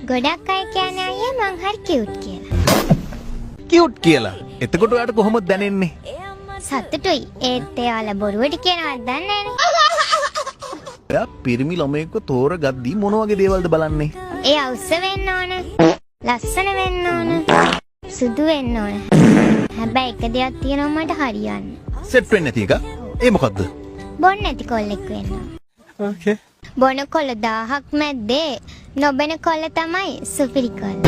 ගොඩක් අය කියන්නේ අයියා මං හරි කියුට් කියලා. කියුට් කියලා. එතකොට ඔයාට කොහොමද දැනෙන්නේ? සතුටුයි. ඒත් එයාලා බොරුවට කියනවත් දන්නේ නැහැ. ඔයා පිරිමි ළමයෙක්ව තෝරගද්දී මොන වගේ දේවල්ද බලන්නේ? එයා උස්ස වෙන්න ඕන. ලස්සන වෙන්න ඕන. සුදු වෙන්න ඕන. හැබැයි එක දෙයක් තියෙනවා මට හරියන්නේ. සෙට් වෙන්නේ නැති එක. ඒ මොකද්ද? බොන්න නැති කොල්ලෙක් වෙන්න ඕන. ඕකේ. බොන කොල්ල 1000ක් මැද්දේ නොබෙන කොල්ල තමයි සුපිරි කොල්ල.